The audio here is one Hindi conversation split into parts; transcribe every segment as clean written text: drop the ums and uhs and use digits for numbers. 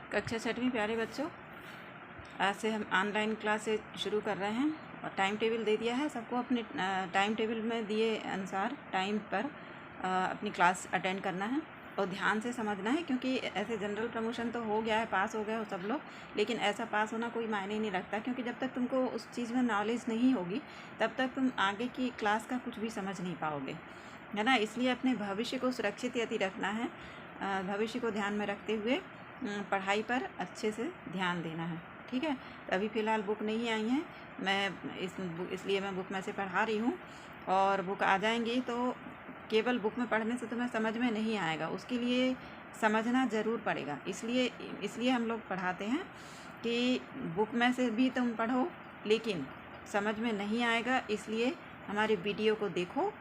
कक्षा छठवीं प्यारे बच्चों, आज से हम ऑनलाइन क्लासेज शुरू कर रहे हैं और टाइम टेबल दे दिया है सबको। अपने टाइम टेबल में दिए अनुसार टाइम पर अपनी क्लास अटेंड करना है और ध्यान से समझना है, क्योंकि ऐसे जनरल प्रमोशन तो हो गया है, पास हो गए हो सब लोग, लेकिन ऐसा पास होना कोई मायने नहीं रखता, क्योंकि जब तक तुमको उस चीज़ में नॉलेज नहीं होगी तब तक तुम आगे की क्लास का कुछ भी समझ नहीं पाओगे, है ना। इसलिए अपने भविष्य को सुरक्षित यदि रखना है, भविष्य को ध्यान में रखते हुए पढ़ाई पर अच्छे से ध्यान देना है, ठीक है। तो अभी फ़िलहाल बुक नहीं आई हैं, मैं इसलिए मैं बुक में से पढ़ा रही हूँ, और बुक आ जाएंगी तो केवल बुक में पढ़ने से तुम्हें समझ में नहीं आएगा, उसके लिए समझना ज़रूर पड़ेगा। इसलिए हम लोग पढ़ाते हैं कि बुक में से भी तुम पढ़ो, लेकिन समझ में नहीं आएगा इसलिए हमारे वीडियो को देखो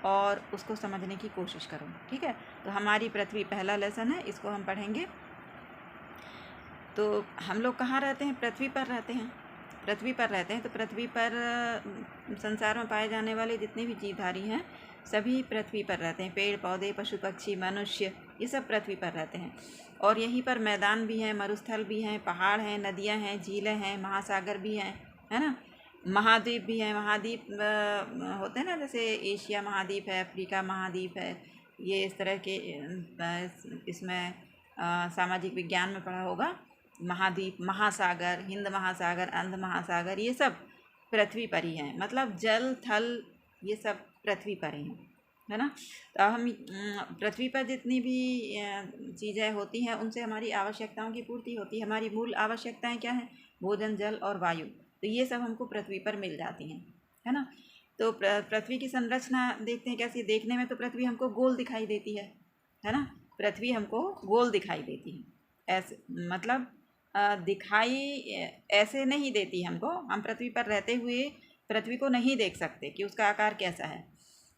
और उसको समझने की कोशिश करो, ठीक है। तो हमारी पृथ्वी पहला लेसन है, इसको हम पढ़ेंगे। तो हम लोग कहाँ रहते हैं? पृथ्वी पर रहते हैं। पृथ्वी पर रहते हैं तो पृथ्वी पर संसार में पाए जाने वाले जितने भी जीवधारी हैं सभी पृथ्वी पर रहते हैं। पेड़ पौधे, पशु पक्षी, मनुष्य, ये सब पृथ्वी पर रहते हैं। और यहीं पर मैदान भी हैं, मरुस्थल भी हैं, पहाड़ हैं, नदियां हैं, झीलें हैं, महासागर भी हैं, है ना। महाद्वीप भी हैं। महाद्वीप होते हैं ना, जैसे एशिया महाद्वीप है, अफ्रीका महाद्वीप है, ये इस तरह के इसमें सामाजिक विज्ञान में पढ़ा होगा। महाद्वीप, महासागर, हिंद महासागर, अंध महासागर, ये सब पृथ्वी पर ही हैं। मतलब जल थल ये सब पृथ्वी पर ही हैं, है ना। तो हम पृथ्वी पर जितनी भी चीज़ें होती हैं उनसे हमारी आवश्यकताओं की पूर्ति होती है। हमारी मूल आवश्यकताएं क्या हैं? भोजन, जल और वायु। तो ये सब हमको पृथ्वी पर मिल जाती हैं, है ना। तो पृथ्वी की संरचना देखते हैं कैसी। देखने में तो पृथ्वी हमको गोल दिखाई देती है ना। पृथ्वी हमको गोल दिखाई देती है, ऐसे मतलब दिखाई ऐसे नहीं देती हमको। हम पृथ्वी पर रहते हुए पृथ्वी को नहीं देख सकते कि उसका आकार कैसा है,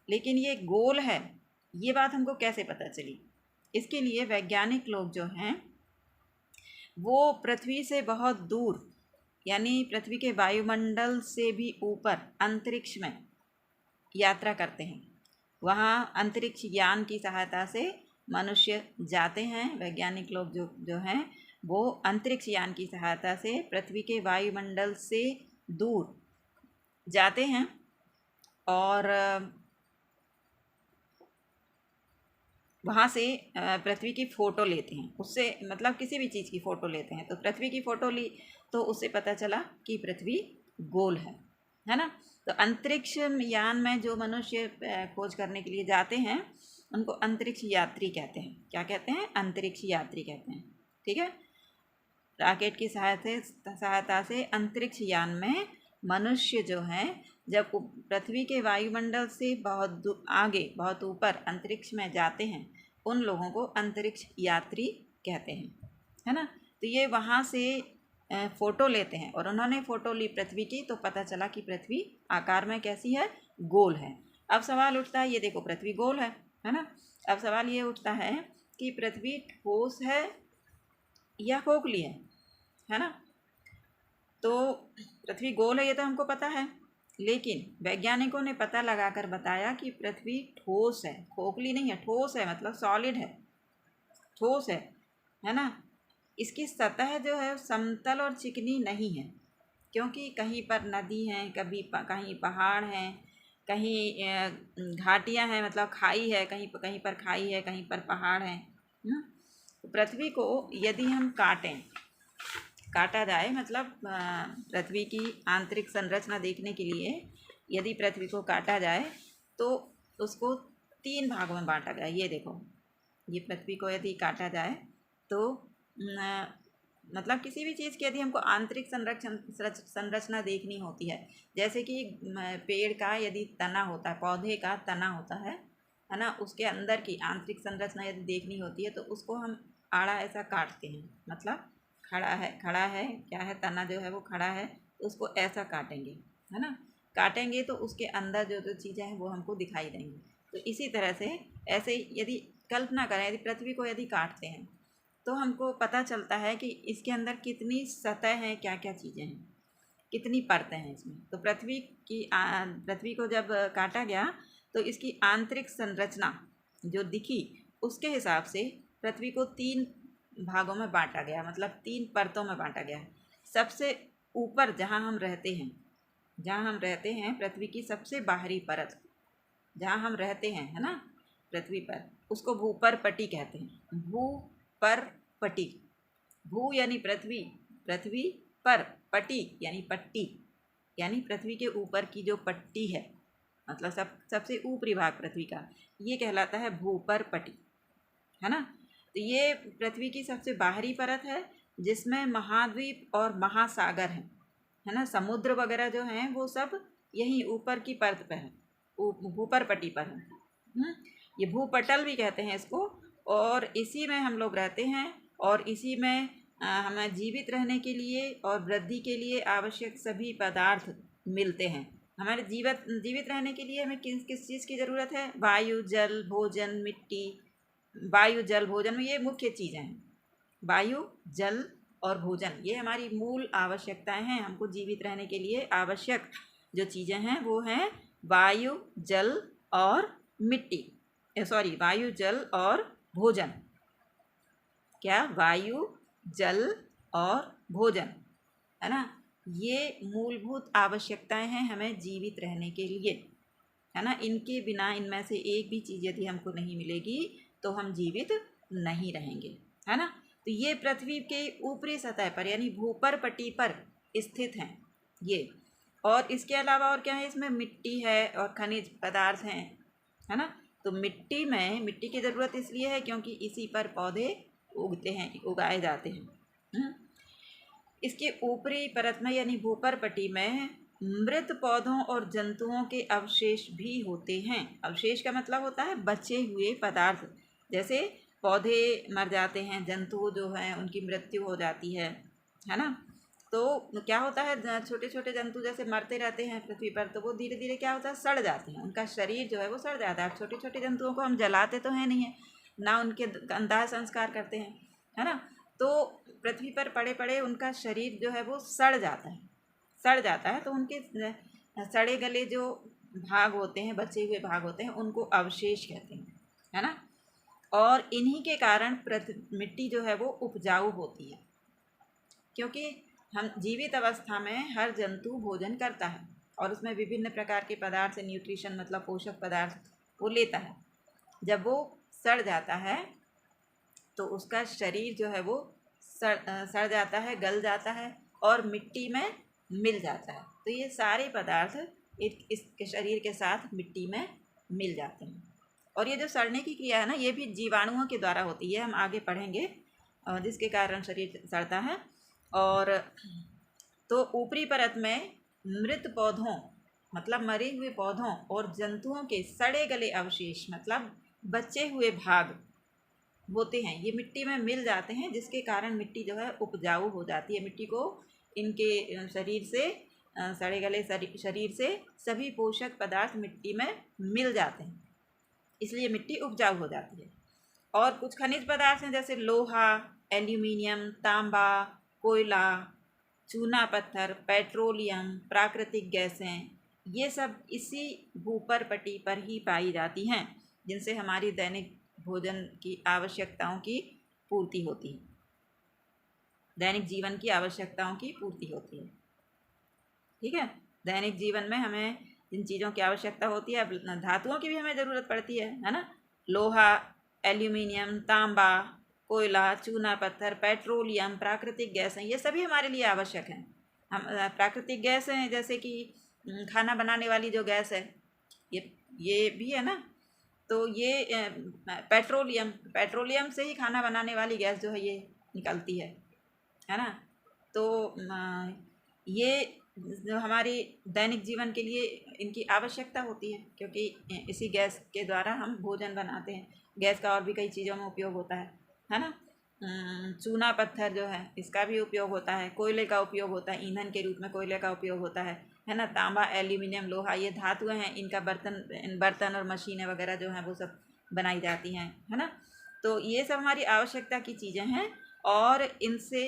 लेकिन ये गोल है, ये बात हमको कैसे पता चली? इसके लिए वैज्ञानिक लोग जो हैं वो पृथ्वी से बहुत दूर, यानी पृथ्वी के वायुमंडल से भी ऊपर अंतरिक्ष में यात्रा करते हैं। वहाँ अंतरिक्ष यान की सहायता से मनुष्य जाते हैं। वैज्ञानिक लोग जो हैं वो अंतरिक्ष यान की सहायता से पृथ्वी के वायुमंडल से दूर जाते हैं और वहाँ से पृथ्वी की फ़ोटो लेते हैं। उससे मतलब किसी भी चीज़ की फ़ोटो लेते हैं। तो पृथ्वी की फ़ोटो ली तो उससे पता चला कि पृथ्वी गोल है ना। तो अंतरिक्ष यान में जो मनुष्य खोज करने के लिए जाते हैं उनको अंतरिक्ष यात्री कहते हैं। क्या कहते हैं? अंतरिक्ष यात्री कहते हैं, ठीक है। रॉकेट की सहायता से अंतरिक्ष यान में मनुष्य जो हैं जब पृथ्वी के वायुमंडल से बहुत आगे, बहुत ऊपर अंतरिक्ष में जाते हैं, उन लोगों को अंतरिक्ष यात्री कहते हैं, है ना। तो ये वहाँ से फ़ोटो लेते हैं और उन्होंने फ़ोटो ली पृथ्वी की, तो पता चला कि पृथ्वी आकार में कैसी है? गोल है। अब सवाल उठता है, ये देखो पृथ्वी गोल है ना। अब सवाल ये उठता है कि पृथ्वी ठोस है या खोखली है ना। तो पृथ्वी गोल है ये तो हमको पता है, लेकिन वैज्ञानिकों ने पता लगाकर बताया कि पृथ्वी ठोस है, खोखली नहीं है, ठोस है, मतलब सॉलिड है, ठोस है ना। इसकी सतह जो है समतल और चिकनी नहीं है, क्योंकि कहीं पर नदी है, कहीं पहाड़ हैं, कहीं घाटियां हैं, मतलब खाई है, कहीं पर खाई है, कहीं पर पहाड़ है ना। पृथ्वी को यदि हम काटा जाए, मतलब पृथ्वी की आंतरिक संरचना देखने के लिए यदि पृथ्वी को काटा जाए तो उसको 3 भागों में बांटा गया। ये देखो, ये पृथ्वी को यदि काटा जाए तो मतलब किसी भी चीज़ की यदि हमको आंतरिक संरचना देखनी होती है, जैसे कि पेड़ का यदि तना होता है, पौधे का तना होता है ना, उसके अंदर की आंतरिक संरचना यदि देखनी होती है तो उसको हम आड़ा ऐसा काटते हैं। मतलब खड़ा है क्या है, तना जो है वो खड़ा है, तो उसको ऐसा काटेंगे, है ना। काटेंगे तो उसके अंदर जो चीज़ें हैं वो हमको दिखाई देंगी। तो इसी तरह से ऐसे यदि कल्पना करें, यदि पृथ्वी को यदि काटते हैं तो हमको पता चलता है कि इसके अंदर कितनी सतह हैं, क्या क्या चीज़ें हैं, कितनी परतें हैं इसमें। तो पृथ्वी को जब काटा गया तो इसकी आंतरिक संरचना जो दिखी उसके हिसाब से पृथ्वी को 3 भागों में बांटा गया, मतलब 3 परतों में बांटा गया है। सबसे ऊपर जहाँ हम रहते हैं पृथ्वी की सबसे बाहरी परत जहाँ हम रहते हैं, है ना, पृथ्वी पर, उसको भूपर्पटी कहते हैं। भूपर्पटी, भू यानी पृथ्वी, पृथ्वी पर, पटी यानी पट्टी, यानी पृथ्वी के ऊपर की जो पट्टी है, मतलब सबसे ऊपरी भाग पृथ्वी का, ये कहलाता है भूपर्पटी, है ना। तो ये पृथ्वी की सबसे बाहरी परत है जिसमें महाद्वीप और महासागर हैं, है ना। समुद्र वगैरह जो हैं वो सब यहीं ऊपर की परत पर है, भूपर्पटी पर है। ये भूपटल भी कहते हैं इसको, और इसी में हम लोग रहते हैं, और इसी में हमें जीवित रहने के लिए और वृद्धि के लिए आवश्यक सभी पदार्थ मिलते हैं। हमारे जीवित रहने के लिए हमें किस किस चीज़ की ज़रूरत है? वायु, जल, भोजन, मिट्टी। वायु, जल, भोजन में ये मुख्य चीज़ें हैं। वायु, जल और भोजन, ये हमारी मूल आवश्यकताएं हैं। हमको जीवित रहने के लिए आवश्यक जो चीज़ें हैं वो हैं वायु, जल और मिट्टी, वायु, जल और भोजन। क्या? वायु, जल और भोजन, है ना। ये मूलभूत आवश्यकताएं हैं हमें जीवित रहने के लिए, है ना। इनके बिना, इनमें से एक भी चीज़ यदि हमको नहीं मिलेगी तो हम जीवित नहीं रहेंगे, है ना। तो ये पृथ्वी के ऊपरी सतह पर यानी भूपर्पटी पर स्थित हैं ये। और इसके अलावा और क्या है? इसमें मिट्टी है और खनिज पदार्थ हैं, है ना। तो मिट्टी की ज़रूरत इसलिए है क्योंकि इसी पर पौधे उगाए जाते हैं। इसके ऊपरी परत में यानी भूपर्पटी में मृत पौधों और जंतुओं के अवशेष भी होते हैं। अवशेष का मतलब होता है बचे हुए पदार्थ, जैसे पौधे मर जाते हैं, जंतु जो हैं उनकी मृत्यु हो जाती है ना। तो क्या होता है, छोटे छोटे जंतु जैसे मरते रहते हैं पृथ्वी पर, तो वो धीरे धीरे क्या होता है, सड़ जाते हैं, उनका शरीर जो है वो सड़ जाता है। छोटे छोटे जंतुओं को हम जलाते तो हैं नहीं है ना, उनके अंतिम संस्कार करते हैं, है ना। तो पृथ्वी पर पड़े पड़े उनका शरीर जो है वो सड़ जाता है। तो उनके सड़े गले जो भाग होते हैं, बचे हुए भाग होते हैं, उनको अवशेष कहते हैं, है ना। और इन्हीं के कारण मिट्टी जो है वो उपजाऊ होती है, क्योंकि हम जीवित अवस्था में हर जंतु भोजन करता है और उसमें विभिन्न प्रकार के पदार्थ से न्यूट्रिशन मतलब पोषक पदार्थ वो लेता है। जब वो सड़ जाता है तो उसका शरीर जो है वो सड़ जाता है, गल जाता है और मिट्टी में मिल जाता है। तो ये सारे पदार्थ इसके शरीर के साथ मिट्टी में मिल जाते हैं। और ये जो सड़ने की क्रिया है ना, ये भी जीवाणुओं के द्वारा होती है, हम आगे पढ़ेंगे, जिसके कारण शरीर सड़ता है। और तो ऊपरी परत में मृत पौधों मतलब मरे हुए पौधों और जंतुओं के सड़े गले अवशेष मतलब बचे हुए भाग होते हैं, ये मिट्टी में मिल जाते हैं, जिसके कारण मिट्टी जो है उपजाऊ हो जाती है। मिट्टी को इनके शरीर से सड़े गले शरीर से सभी पोषक पदार्थ मिट्टी में मिल जाते हैं, इसलिए मिट्टी उपजाऊ हो जाती है। और कुछ खनिज पदार्थ हैं जैसे लोहा, एल्यूमिनियम, तांबा, कोयला, चूना पत्थर, पेट्रोलियम, प्राकृतिक गैसें, ये सब इसी भूपर्पटी पर ही पाई जाती हैं, जिनसे हमारी दैनिक भोजन की आवश्यकताओं की पूर्ति होती है, दैनिक जीवन की आवश्यकताओं की पूर्ति होती है। ठीक है, दैनिक जीवन में हमें जिन चीज़ों की आवश्यकता होती है, धातुओं की भी हमें ज़रूरत पड़ती है ना। लोहा, एल्यूमिनियम, तांबा, कोयला, चूना पत्थर, पेट्रोलियम, प्राकृतिक गैसें, ये सभी हमारे लिए आवश्यक हैं। हम प्राकृतिक गैस हैं जैसे कि खाना बनाने वाली जो गैस है ये भी है ना। तो ये पेट्रोलियम से ही खाना बनाने वाली गैस जो है ये निकलती है ना। तो ये जो हमारी दैनिक जीवन के लिए इनकी आवश्यकता होती है, क्योंकि इसी गैस के द्वारा हम भोजन बनाते हैं। गैस का और भी कई चीज़ों में उपयोग होता है ना। चूना पत्थर जो है इसका भी उपयोग होता है, कोयले का उपयोग होता है, ईंधन के रूप में कोयले का उपयोग होता है ना। तांबा, एल्यूमिनियम, लोहा, ये धातुएं हैं, इनका बर्तन और मशीनें वगैरह जो हैं वो सब बनाई जाती हैं, है ना। तो ये सब हमारी आवश्यकता की चीज़ें हैं और इनसे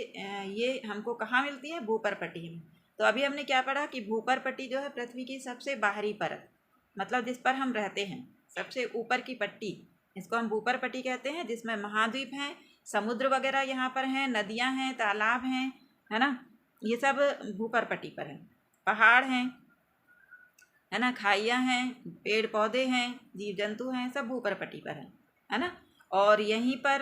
ये हमको कहाँ मिलती है? भूपर्पटी में। तो अभी हमने क्या पढ़ा कि भूपर्पटी जो है पृथ्वी की सबसे बाहरी परत, मतलब जिस पर हम रहते हैं, सबसे ऊपर की पट्टी, इसको हम भूपर्पटी कहते हैं, जिसमें महाद्वीप हैं, समुद्र वगैरह यहाँ पर हैं, नदियाँ हैं, तालाब हैं, है ना, ये सब भूपर पट्टी पर हैं। पहाड़ हैं, है ना, खाइयाँ हैं, पेड़ पौधे हैं, जीव जंतु हैं, सब भूपर पट्टी पर हैं, है ना। और यहीं पर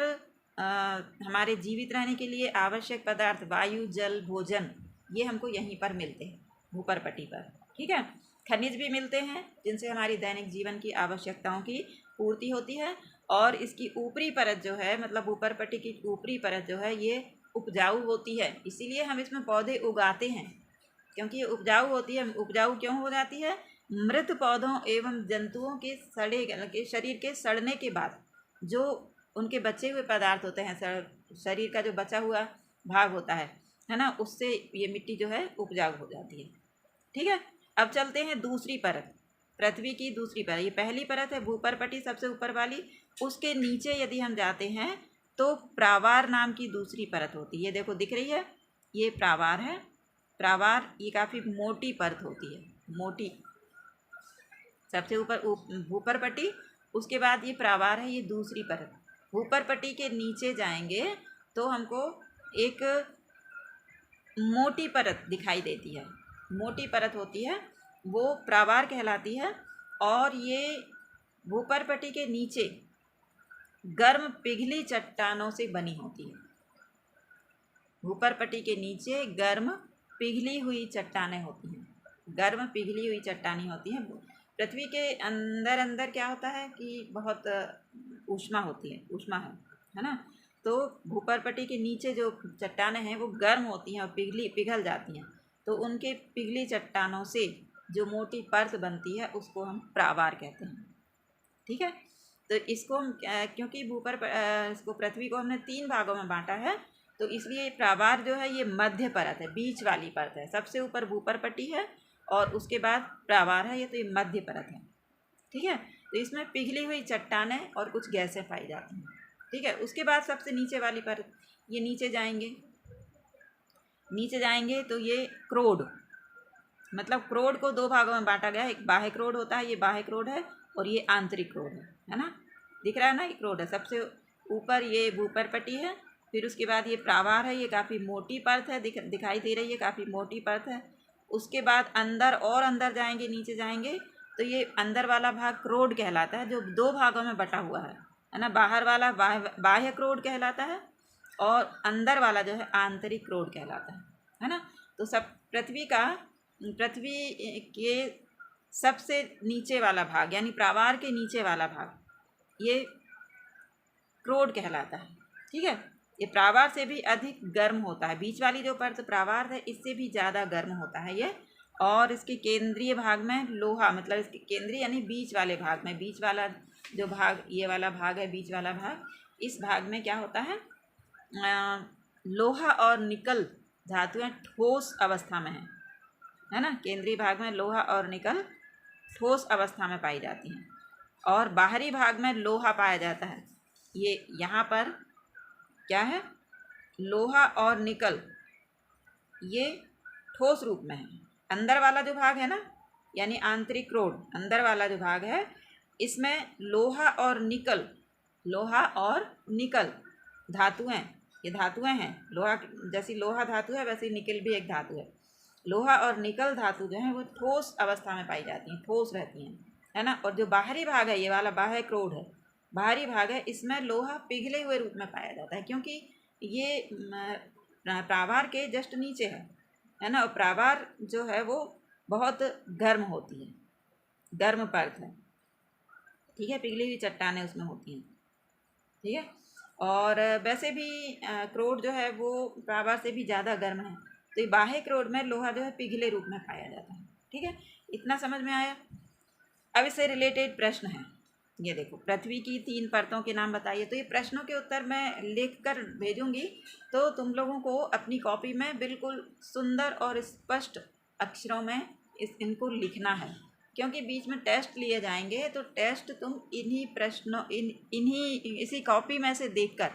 हमारे जीवित रहने के लिए आवश्यक पदार्थ वायु, जल, भोजन, ये हमको यहीं पर मिलते हैं, भूपर पट्टी पर। ठीक है, खनिज भी मिलते हैं जिनसे हमारी दैनिक जीवन की आवश्यकताओं की पूर्ति होती है। और इसकी ऊपरी परत जो है, मतलब ऊपर पट्टी की ऊपरी परत जो है, ये उपजाऊ होती है, इसीलिए हम इसमें पौधे उगाते हैं, क्योंकि ये उपजाऊ होती है। उपजाऊ क्यों हो जाती है? मृत पौधों एवं जंतुओं के शरीर के सड़ने के बाद जो उनके बचे हुए पदार्थ होते हैं, शरीर का जो बचा हुआ भाग होता है ना, उससे ये मिट्टी जो है उपजाऊ हो जाती है। ठीक है, अब चलते हैं दूसरी परत, पृथ्वी की दूसरी परत। ये पहली परत है भूपर पट्टी, सबसे ऊपर वाली। उसके नीचे यदि हम जाते हैं तो प्रावार नाम की दूसरी परत होती है। देखो दिख रही है, ये प्रावार है। प्रावार ये काफ़ी मोटी परत होती है, मोटी। सबसे ऊपर भूपर पट्टी, उसके बाद ये प्रावार है, ये दूसरी परत। भूपर पट्टी के नीचे जाएंगे तो हमको एक मोटी परत दिखाई देती है, मोटी परत होती है, वो प्रावार कहलाती है। और ये भूपर पट्टी के नीचे गर्म पिघली चट्टानों से बनी होती है। भूपर पट्टी के नीचे गर्म पिघली हुई चट्टानें होती हैं, गर्म पिघली हुई चट्टानें होती हैं। पृथ्वी के अंदर अंदर क्या होता है कि बहुत ऊष्मा होती है, ऊष्मा है ना। तो भूपर पट्टी के नीचे जो चट्टानें हैं वो गर्म होती हैं और पिघल जाती हैं। तो उनके पिघली चट्टानों से जो मोटी परत बनती है उसको हम प्रावार कहते हैं। ठीक है, तो इसको हम क्योंकि इसको पृथ्वी को हमने 3 भागों में बांटा है, तो इसलिए प्रावार जो है ये मध्य परत है, बीच वाली परत है। सबसे ऊपर भूपर पट्टी है और उसके बाद प्रावार है, ये तो ये मध्य परत है। ठीक है, तो इसमें पिघली हुई चट्टानें और कुछ गैसें पाई जाती हैं। ठीक है, उसके बाद सबसे नीचे वाली परत, ये नीचे जाएंगे तो ये क्रोड, मतलब क्रोड को 2 भागों में बांटा गया है। एक बाह्य क्रोड होता है, ये बाह्य क्रोड है, और ये आंतरिक क्रोड है ना। दिख रहा है ना, ये क्रोड है। सबसे ऊपर ये भूपर पट्टी है, फिर उसके बाद ये प्रावार है, ये काफ़ी मोटी परत है, दिखाई दे रही है, काफ़ी मोटी परत है। उसके बाद अंदर और अंदर जाएंगे, नीचे जाएंगे तो ये अंदर वाला भाग क्रोड कहलाता है, जो 2 भागों में बटा हुआ है ना। बाहर वाला बाह्य क्रोड कहलाता है और अंदर वाला जो है आंतरिक क्रोड कहलाता है ना। तो सब पृथ्वी के सबसे नीचे वाला भाग यानी प्रावार के नीचे वाला भाग ये क्रोड कहलाता है। ठीक है, ये प्रावार से भी अधिक गर्म होता है। बीच वाली जो परत प्रावार है इससे भी ज़्यादा गर्म होता है ये। और इसके केंद्रीय भाग में लोहा, मतलब इसके केंद्रीय यानी बीच वाले भाग में, बीच वाला जो भाग, ये वाला भाग है बीच वाला भाग, इस भाग में क्या होता है, लोहा और निकल धातुएं ठोस अवस्था में है ना। केंद्रीय भाग में लोहा और निकल ठोस अवस्था में पाई जाती हैं और बाहरी भाग में लोहा पाया जाता है। ये यहाँ पर क्या है, लोहा और निकल ये ठोस रूप में है। अंदर वाला जो भाग है ना, यानी आंतरिक क्रोड, अंदर वाला जो भाग है, इसमें लोहा और निकल धातुएं, ये धातुएं हैं। लोहा जैसी लोहा धातु है वैसे निकल भी एक धातु है। लोहा और निकल धातु जो है वो ठोस अवस्था में पाई जाती हैं, ठोस रहती हैं, है ना। और जो बाहरी भाग है, ये वाला बाह्य क्रोड है, बाहरी भाग है, इसमें लोहा पिघले हुए रूप में पाया जाता है, क्योंकि ये प्रावार के जस्ट नीचे है ना। और प्रावार जो है वो बहुत गर्म होती है, गर्म परत है। ठीक है, पिघली हुई चट्टानें उसमें होती हैं। ठीक है, और वैसे भी क्रोड जो है वो प्रावार से भी ज़्यादा गर्म है। तो ये बाह्य क्रोड में लोहा जो है पिघले रूप में पाया जाता है। ठीक है, इतना समझ में आया। अब इससे रिलेटेड प्रश्न है, ये देखो, पृथ्वी की 3 परतों के नाम बताइए। तो ये प्रश्नों के उत्तर मैं लिख कर भेजूँगी, तो तुम लोगों को अपनी कॉपी में बिल्कुल सुंदर और स्पष्ट अक्षरों में इनको लिखना है, क्योंकि बीच में टेस्ट लिए जाएंगे। तो टेस्ट तुम इन्हीं प्रश्नों इसी कॉपी में से देखकर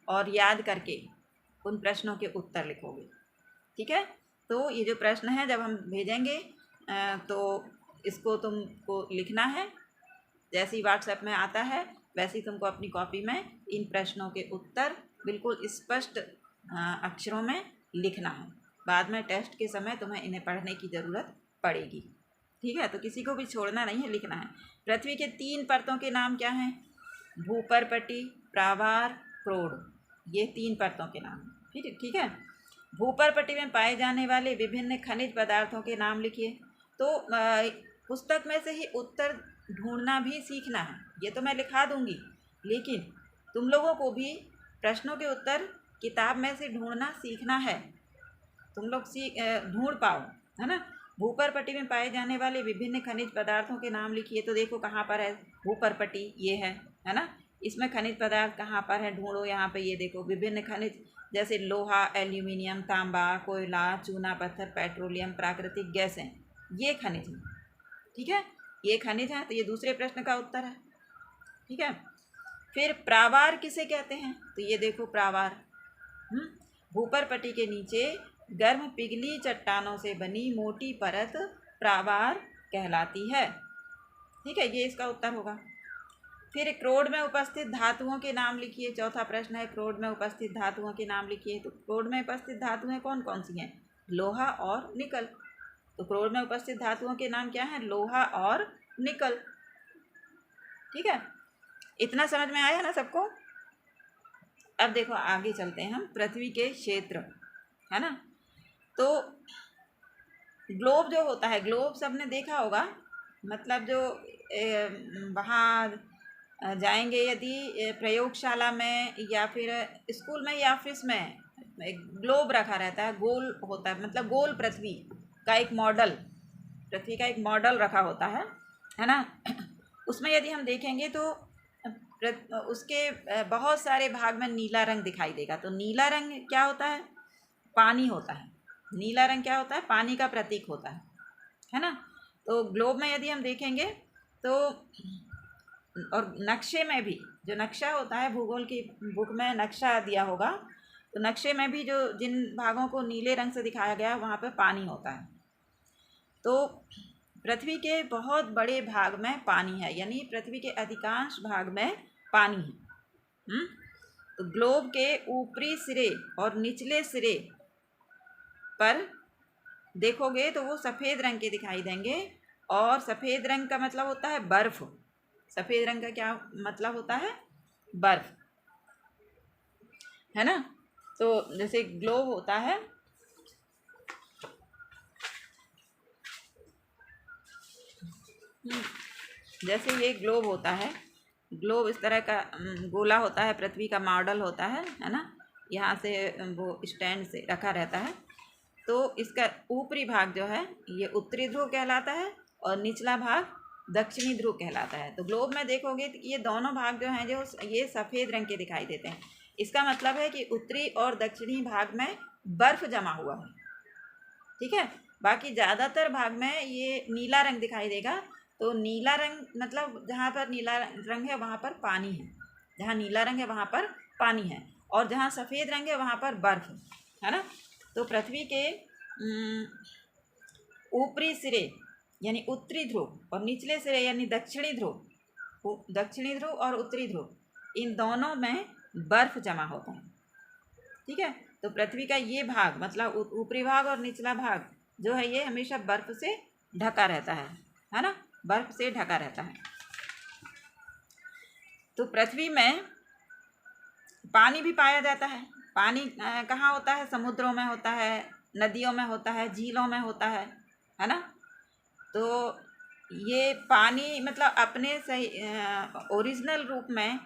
और याद करके उन प्रश्नों के उत्तर लिखोगे। ठीक है, तो ये जो प्रश्न है जब हम भेजेंगे तो इसको तुमको लिखना है। जैसे ही व्हाट्सएप में आता है वैसे ही तुमको अपनी कॉपी में इन प्रश्नों के उत्तर बिल्कुल स्पष्ट अक्षरों में लिखना है। बाद में टेस्ट के समय तुम्हें इन्हें पढ़ने की ज़रूरत पड़ेगी। ठीक है, तो किसी को भी छोड़ना नहीं है, लिखना है। पृथ्वी के 3 परतों के नाम क्या हैं? भूपर्पटी, प्रावार, क्रोड, ये 3 परतों के नाम। ठीक है। भूपर्पटी में पाए जाने वाले विभिन्न खनिज पदार्थों के नाम लिखिए। तो पुस्तक में से ही उत्तर ढूंढना भी सीखना है। ये तो मैं लिखा दूंगी, लेकिन तुम लोगों को भी प्रश्नों के उत्तर किताब में से ढूंढना सीखना है। तुम लोग ढूंढ पाओ, है ना। भूपर्पटी में पाए जाने वाले विभिन्न खनिज पदार्थों के नाम लिखिए। तो देखो कहाँ पर है भूपर्पटी, ये है ना। इसमें खनिज पदार्थ कहाँ पर है, ढूंढो। यहाँ पे ये देखो विभिन्न खनिज, जैसे लोहा, एल्यूमिनियम, तांबा, कोयला, चूना पत्थर, पेट्रोलियम, प्राकृतिक गैसें, ये खनिज हैं। ठीक है, ये खनिज हैं। तो ये दूसरे प्रश्न का उत्तर है। ठीक है। फिर प्रावार किसे कहते हैं? तो ये देखो प्रावार, भूपर्पटी के नीचे गर्म पिघली चट्टानों से बनी मोटी परत प्रावार कहलाती है। ठीक है, ये इसका उत्तर होगा। फिर क्रोड में उपस्थित धातुओं के नाम लिखिए। चौथा प्रश्न है, क्रोड में उपस्थित धातुओं के नाम लिखिए। तो क्रोड में उपस्थित धातुएं कौन कौन सी हैं? लोहा और निकल। तो क्रोड में उपस्थित धातुओं के नाम क्या हैं? लोहा और निकल। ठीक है, इतना समझ में आया ना सबको? अब देखो आगे चलते हैं हम। पृथ्वी के क्षेत्र, है ना। तो ग्लोब जो होता है, ग्लोब सबने देखा होगा, मतलब जो वहाँ जाएंगे यदि प्रयोगशाला में या फिर स्कूल में या ऑफिस में, ग्लोब रखा रहता है, गोल होता है, मतलब गोल पृथ्वी का एक मॉडल, पृथ्वी का एक मॉडल रखा होता है ना। उसमें यदि हम देखेंगे तो उसके बहुत सारे भाग में नीला रंग दिखाई देगा। तो नीला रंग क्या होता है? पानी होता है। नीला रंग क्या होता है? पानी का प्रतीक होता है ना। तो ग्लोब में यदि हम देखेंगे तो, और नक्शे में भी, जो नक्शा होता है, भूगोल की बुक में नक्शा दिया होगा, तो नक्शे में भी जो जिन भागों को नीले रंग से दिखाया गया है वहाँ पर पानी होता है। तो पृथ्वी के बहुत बड़े भाग में पानी है, यानी पृथ्वी के अधिकांश भाग में पानी है। तो ग्लोब के ऊपरी सिरे और निचले सिरे पर देखोगे तो वो सफ़ेद रंग के दिखाई देंगे, और सफ़ेद रंग का मतलब होता है बर्फ़। सफ़ेद रंग का क्या मतलब होता है? बर्फ़, है ना। तो जैसे ग्लोब होता है, जैसे ये ग्लोब होता है, ग्लोब इस तरह का गोला होता है, पृथ्वी का मॉडल होता है ना। यहाँ से वो स्टैंड से रखा रहता है। तो इसका ऊपरी भाग जो है ये उत्तरी ध्रुव कहलाता है, और निचला भाग दक्षिणी ध्रुव कहलाता है। तो ग्लोब में देखोगे तो ये दोनों भाग जो हैं, जो ये सफ़ेद रंग के दिखाई देते हैं। इसका मतलब है कि उत्तरी और दक्षिणी भाग में बर्फ़ जमा हुआ है। ठीक है, बाकी ज़्यादातर भाग में ये नीला रंग दिखाई देगा। तो नीला रंग मतलब जहाँ पर नीला रंग है वहाँ पर पानी है, जहाँ नीला रंग है वहाँ पर पानी है, और जहाँ सफ़ेद रंग है वहाँ पर बर्फ़ है ना। तो पृथ्वी के ऊपरी सिरे यानी उत्तरी ध्रुव, और निचले सिरे यानी दक्षिणी ध्रुव और उत्तरी ध्रुव, इन दोनों में बर्फ़ जमा होता है। ठीक है, तो पृथ्वी का ये भाग, मतलब ऊपरी भाग और निचला भाग जो है, ये हमेशा बर्फ़ से ढका रहता है ना, बर्फ़ से ढका रहता है। तो पृथ्वी में पानी भी पाया जाता है। पानी कहाँ होता है? समुद्रों में होता है, नदियों में होता है, झीलों में होता है ना। तो ये पानी मतलब अपने सही ओरिजिनल रूप में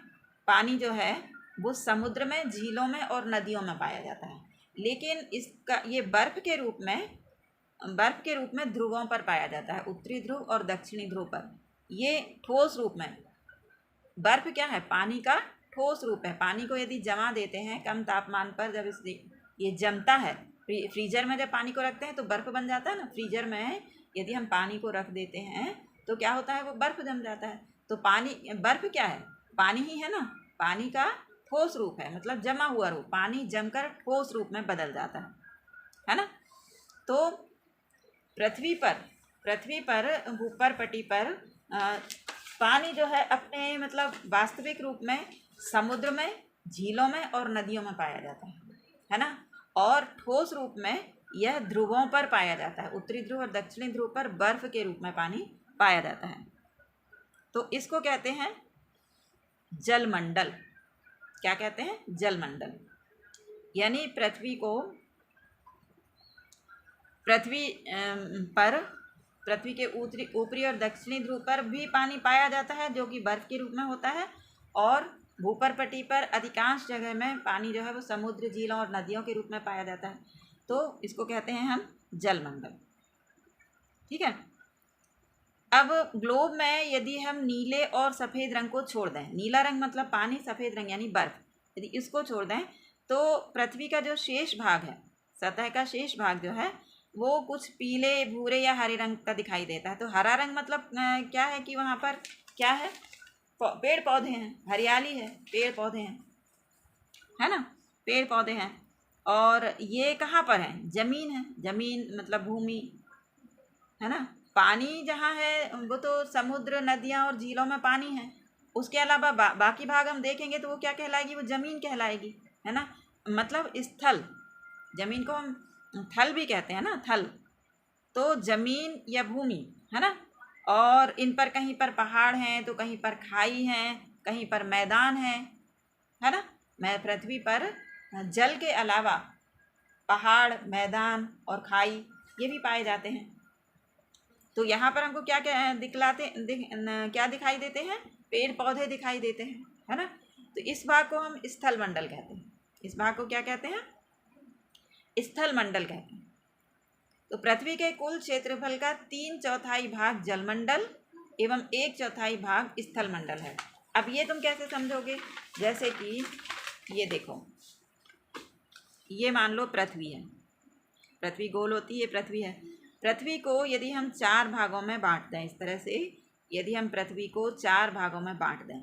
पानी जो है वो समुद्र में, झीलों में और नदियों में पाया जाता है। लेकिन इसका ये बर्फ़ के रूप में ध्रुवों पर पाया जाता है, उत्तरी ध्रुव और दक्षिणी ध्रुव पर। ये ठोस रूप में, बर्फ़ क्या है? पानी का ठोस रूप है। पानी को यदि जमा देते हैं कम तापमान पर, जब ये जमता है, फ्रीजर में जब पानी को रखते हैं तो बर्फ़ बन जाता है ना। फ्रीजर में यदि हम पानी को रख देते हैं तो क्या होता है? वो बर्फ़ जम जाता है। तो बर्फ़ क्या है? पानी ही है ना। पानी का ठोस रूप है, मतलब जमा हुआ रूप। पानी जमकर ठोस रूप में बदल जाता है ना। तो पृथ्वी पर भूपर्पटी पर पानी जो है अपने मतलब वास्तविक रूप में समुद्र में झीलों में और नदियों में पाया जाता है ना। और ठोस रूप में यह ध्रुवों पर पाया जाता है, उत्तरी ध्रुव और दक्षिणी ध्रुव पर बर्फ के रूप में पानी पाया जाता है। तो इसको कहते हैं जलमंडल। क्या कहते हैं? जलमंडल। यानी पृथ्वी के ऊपरी और दक्षिणी ध्रुव पर भी पानी पाया जाता है जो कि बर्फ के रूप में होता है, और भूपर्पटी पर अधिकांश जगह में पानी जो है वो समुद्र, झीलों और नदियों के रूप में पाया जाता है। तो इसको कहते हैं हम जलमंडल। ठीक है। अब ग्लोब में यदि हम नीले और सफ़ेद रंग को छोड़ दें, नीला रंग मतलब पानी, सफ़ेद रंग यानी बर्फ, यदि इसको छोड़ दें तो पृथ्वी का जो शेष भाग है, सतह का शेष भाग जो है वो कुछ पीले, भूरे या हरे रंग का दिखाई देता है। तो हरा रंग मतलब क्या है कि वहाँ पर क्या है? पेड़ पौधे हैं, हरियाली है, पेड़ पौधे हैं, है ना, पेड़ पौधे हैं। और ये कहाँ पर है? ज़मीन है, ज़मीन मतलब भूमि, है ना। पानी जहाँ है वो तो समुद्र, नदियाँ और झीलों में पानी है। उसके अलावा बाकी भाग हम देखेंगे तो वो क्या कहलाएगी? वो ज़मीन कहलाएगी, है ना। मतलब स्थल, ज़मीन को हम थल भी कहते हैं ना, थल। तो ज़मीन या भूमि, है ना। और इन पर कहीं पर पहाड़ हैं तो कहीं पर खाई हैं, कहीं पर मैदान है ना। पृथ्वी पर जल के अलावा पहाड़, मैदान और खाई ये भी पाए जाते हैं। तो यहाँ पर हमको क्या क्या क्या दिखाई देते हैं? पेड़ पौधे दिखाई देते हैं, है ना। तो इस भाग को हम स्थल मंडल कहते हैं। इस भाग को क्या कहते हैं? स्थल मंडल कहते हैं। तो पृथ्वी के कुल क्षेत्रफल का 3/4 भाग जलमंडल एवं 1/4 भाग स्थल मंडल है। अब ये तुम कैसे समझोगे? जैसे कि ये देखो, ये मान लो पृथ्वी है, पृथ्वी गोल होती है, पृथ्वी है। पृथ्वी को यदि हम 4 भागों में बांट दें, इस तरह से यदि हम पृथ्वी को 4 भागों में बांट दें,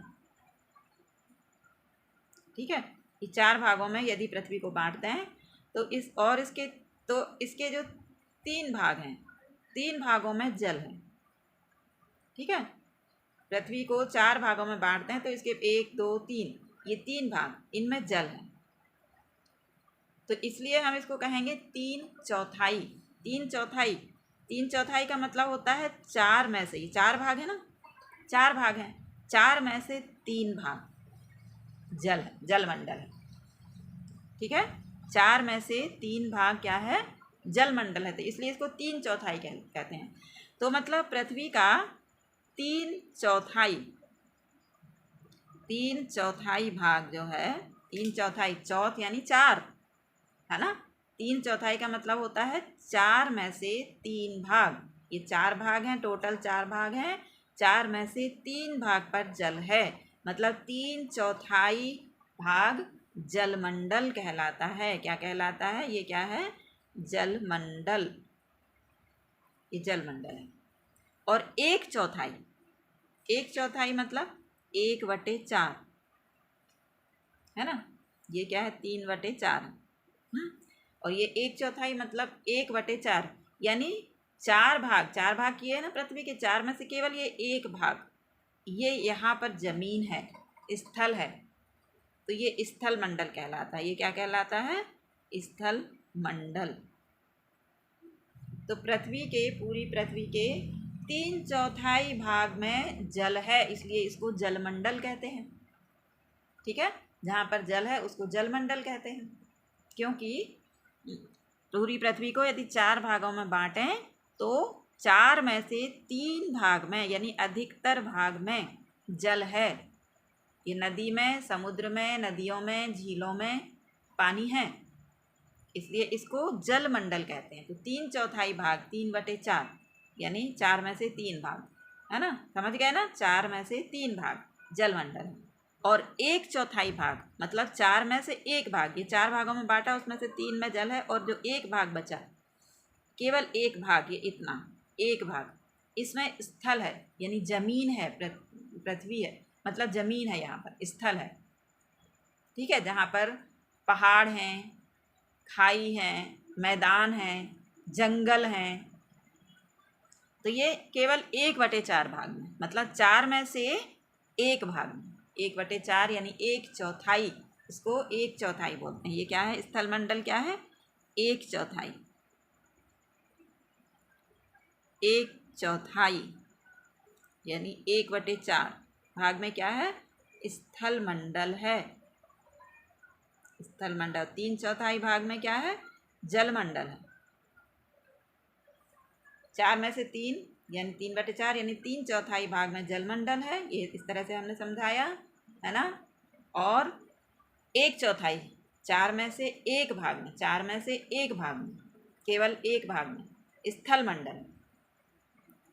ठीक है, ये 4 भागों में यदि पृथ्वी को बांट दें तो इसके जो 3 भाग हैं, 3 भागों में जल है। ठीक है। पृथ्वी को 4 भागों में बांटते हैं तो इसके 1, 2, 3, ये 3 भाग, इनमें जल है। तो इसलिए हम इसको कहेंगे 3/4। 3/4, 3/4 का मतलब होता है 4 में से, 4 भाग है ना, 4 भाग हैं, 4 में से 3 भाग जल है, जलमंडल है। ठीक है। 4 में से 3 भाग क्या है? जलमंडल है। तो इसलिए इसको 3/4 कहते हैं। तो मतलब पृथ्वी का 3/4 भाग जो है, 3/4, चौथ यानी 4, है ना। 3/4 का मतलब होता है 4 में से 3 भाग। ये 4 भाग हैं, टोटल 4 भाग हैं, 4 में से 3 भाग पर जल है, मतलब 3/4 भाग जलमंडल कहलाता है। क्या कहलाता है? ये क्या है? जलमंडल, ये जलमंडल है। और 1/4, 1/4 मतलब 1/4, है ना। ये क्या है? 3/4। और ये 1/4 मतलब 1/4, यानी 4 भाग, 4 भाग किए है ना पृथ्वी के, 4 में से केवल ये 1 भाग, ये यहाँ पर जमीन है, स्थल है। तो ये स्थल मंडल कहलाता है। ये क्या कहलाता है? स्थल मंडल। तो पूरी पृथ्वी के 3/4 भाग में जल है, इसलिए इसको जलमंडल कहते हैं। ठीक है। जहाँ पर जल है उसको जलमंडल कहते हैं, क्योंकि पूरी पृथ्वी को यदि 4 भागों में बांटें तो 4 में से 3 भाग में, यानी अधिकतर भाग में जल है। ये नदी में, समुद्र में, नदियों में, झीलों में पानी है, इसलिए इसको जलमंडल कहते हैं। तो 3/4 भाग, 3/4, यानी 4 में से 3 भाग, है ना। समझ गए ना? 4 में से 3 भाग जलमंडल है। और 1/4 भाग मतलब 4 में से 1 भाग, ये 4 भागों में बांटा, उसमें से 3 में जल है, और जो 1 भाग बचा, केवल 1 भाग, ये इतना 1 भाग, इसमें स्थल है, यानी जमीन है, पृथ्वी है, मतलब जमीन है, यहाँ पर स्थल है। ठीक है। जहाँ पर पहाड़ हैं, खाई हैं, मैदान हैं, जंगल हैं। तो ये केवल 1/4 भाग में, मतलब 4 में से 1 भाग में, 1/4 यानी 1/4 इसको एक चौथाई बोलते हैं। ये क्या है? स्थलमंडल क्या है? एक चौथाई। एक चौथाई यानी 1/4 भाग में क्या है? स्थलमंडल है। स्थलमंडल 3/4 भाग में क्या है? जलमंडल है। 4 में से 3 यानी 3/4 यानी 3/4 भाग में जलमंडल है। ये इस तरह से हमने समझाया है ना। और 1/4 4 में से 1 भाग में, 4 में से 1 भाग में, केवल 1 भाग में स्थलमंडल।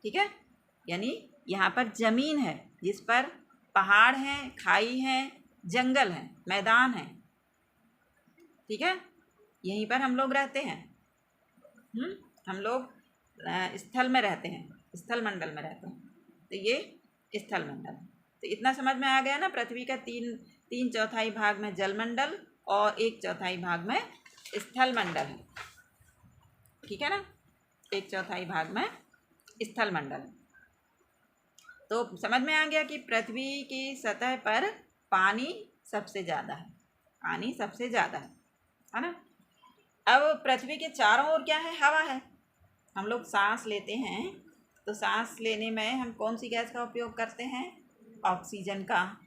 ठीक है, यानी यहाँ पर ज़मीन है जिस पर पहाड़ हैं, खाई हैं, जंगल हैं, मैदान हैं। ठीक है, यहीं पर हम लोग रहते हैं। हम लोग स्थल में रहते हैं, स्थलमंडल में रहते हैं। तो ये स्थलमंडल। तो इतना समझ में आ गया ना। पृथ्वी का 3/4 भाग में जलमंडल और 1/4 भाग में स्थलमंडल है। ठीक है ना, 1/4 भाग में स्थलमंडल। तो समझ में आ गया कि पृथ्वी की सतह पर पानी सबसे ज़्यादा है। पानी सबसे ज़्यादा है ना। अब पृथ्वी के चारों ओर क्या है? हवा है। हम लोग सांस लेते हैं तो सांस लेने में हम कौन सी गैस का उपयोग करते हैं? ऑक्सीजन का।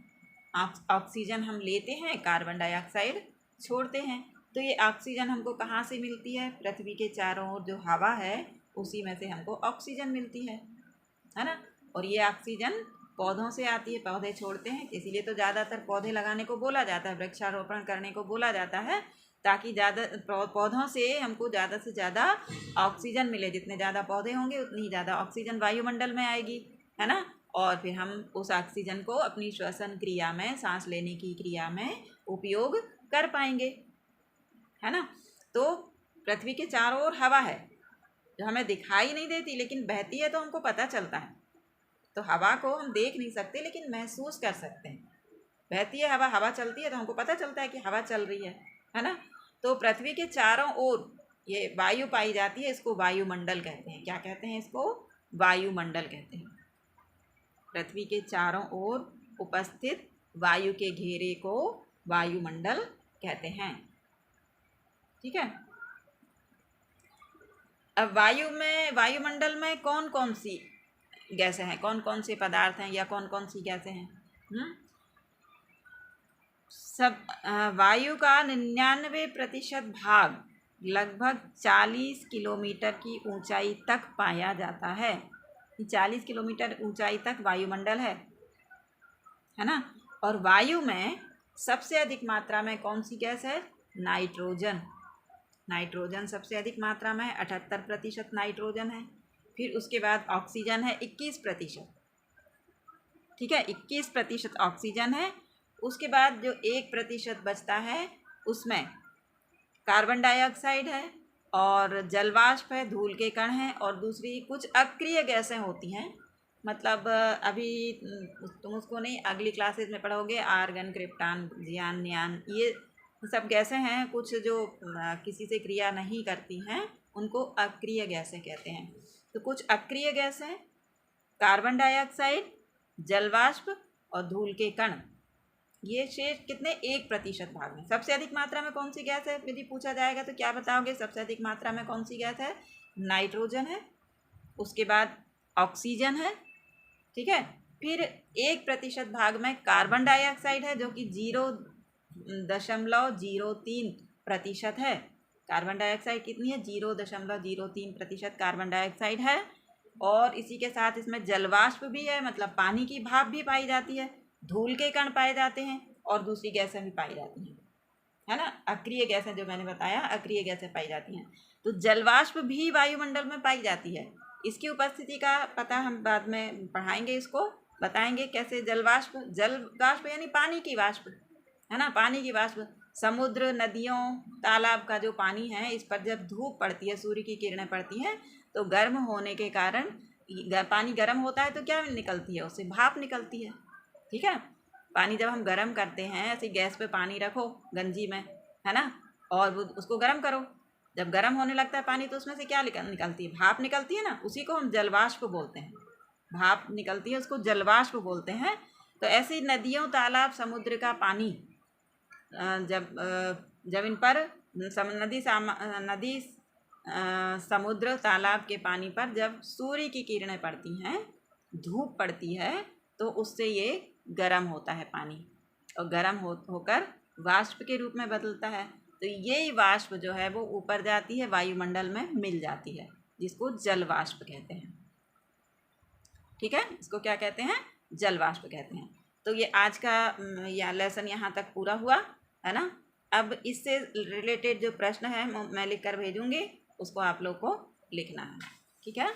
ऑक्सीजन हम लेते हैं, कार्बन डाइऑक्साइड छोड़ते हैं। तो ये ऑक्सीजन हमको कहाँ से मिलती है? पृथ्वी के चारों ओर जो हवा है उसी में से हमको ऑक्सीजन मिलती है ना। और ये ऑक्सीजन पौधों से आती है, पौधे छोड़ते हैं। इसीलिए तो ज़्यादातर पौधे लगाने को बोला जाता है, वृक्षारोपण करने को बोला जाता है, ताकि ज़्यादा पौधों से हमको ज़्यादा से ज़्यादा ऑक्सीजन मिले। जितने ज़्यादा पौधे होंगे उतनी ही ज़्यादा ऑक्सीजन वायुमंडल में आएगी, है ना। और फिर हम उस ऑक्सीजन को अपनी श्वसन क्रिया में, सांस लेने की क्रिया में उपयोग कर पाएंगे, है ना। तो पृथ्वी के चारों ओर हवा है जो हमें दिखाई नहीं देती, लेकिन बहती है तो हमको पता चलता है। तो हवा को हम देख नहीं सकते लेकिन महसूस कर सकते हैं। बहती है हवा, हवा चलती है तो हमको पता चलता है कि हवा चल रही है ना। तो पृथ्वी के चारों ओर ये वायु पाई जाती है, इसको वायुमंडल कहते हैं। क्या कहते हैं इसको? वायुमंडल कहते हैं। पृथ्वी के चारों ओर उपस्थित वायु के घेरे को वायुमंडल कहते हैं। ठीक है। अब वायुमंडल में कौन कौन सी गैसें हैं, कौन कौन से पदार्थ हैं या कौन कौन सी गैसें हैं? सब वायु का 99% भाग लगभग 40 किलोमीटर की ऊंचाई तक पाया जाता है। 40 किलोमीटर ऊंचाई तक वायुमंडल है ना। और वायु में सबसे अधिक मात्रा में कौन सी गैस है? नाइट्रोजन। नाइट्रोजन सबसे अधिक मात्रा में है, 78% नाइट्रोजन है। फिर उसके बाद ऑक्सीजन है 21%। ठीक है, 21% ऑक्सीजन है। उसके बाद जो 1% बचता है उसमें कार्बन डाइऑक्साइड है और जलवाष्प है, धूल के कण हैं, और दूसरी कुछ अक्रिय गैसें होती हैं। मतलब अभी तुम उसको नहीं, अगली क्लासेज में पढ़ोगे, आर्गन, क्रिप्टॉन, जियान, नियान, ये सब गैसें हैं कुछ जो किसी से क्रिया नहीं करती हैं, उनको अक्रिय गैसें कहते हैं। तो कुछ अक्रिय गैसें कार्बन डाइऑक्साइड, जलवाष्प और धूल के कण, ये शेष कितने? 1% भाग में। सबसे अधिक मात्रा में कौन सी गैस है यदि पूछा जाएगा तो क्या बताओगे? सबसे अधिक मात्रा में कौन सी गैस है? नाइट्रोजन है, उसके बाद ऑक्सीजन है। ठीक है, फिर 1% भाग में कार्बन डाइऑक्साइड है जो कि 0.03% है। कार्बन डाइऑक्साइड कितनी है? 0.03% कार्बन डाइऑक्साइड है। और इसी के साथ इसमें जलवाष्प भी है, मतलब पानी की भाप भी पाई जाती है, धूल के कण पाए जाते हैं और दूसरी गैसें भी पाई जाती हैं, है ना। अक्रिय गैसें जो मैंने बताया, अक्रिय गैसें पाई जाती हैं। तो जलवाष्प भी वायुमंडल में पाई जाती है। इसकी उपस्थिति का पता हम बाद में पढ़ाएंगे, इसको बताएंगे कैसे। जलवाष्प यानी पानी की वाष्प, है ना। पानी की वाष्प समुद्र, नदियों, तालाब का जो पानी है, इस पर जब धूप पड़ती है, सूर्य की किरणें पड़ती हैं, तो गर्म होने के कारण पानी गर्म होता है तो क्या निकलती है? उससे भाप निकलती है। ठीक है, पानी जब हम गर्म करते हैं, ऐसे गैस पे पानी रखो गंजी में, है ना, और उसको गर्म करो, जब गर्म होने लगता है पानी तो उसमें से क्या निकलती है? भाप निकलती है ना। उसी को हम जलवाष्प बोलते हैं। भाप निकलती है, उसको जलवाष्प बोलते हैं। तो ऐसे नदियों, तालाब, समुद्र का पानी जब इन पर नदी समुद्र तालाब के पानी पर जब सूर्य की किरणें पड़ती हैं, धूप पड़ती है, तो उससे ये गर्म होता है पानी, और गर्म होकर वाष्प के रूप में बदलता है। तो ये वाष्प जो है वो ऊपर जाती है, वायुमंडल में मिल जाती है, जिसको जल वाष्प कहते हैं। ठीक है, इसको क्या कहते हैं? जल वाष्प कहते हैं। तो ये आज का यह लेसन यहाँ तक पूरा हुआ है ना। अब इससे रिलेटेड जो प्रश्न है मैं लिख कर भेजूँगी, उसको आप लोग को लिखना है। ठीक है।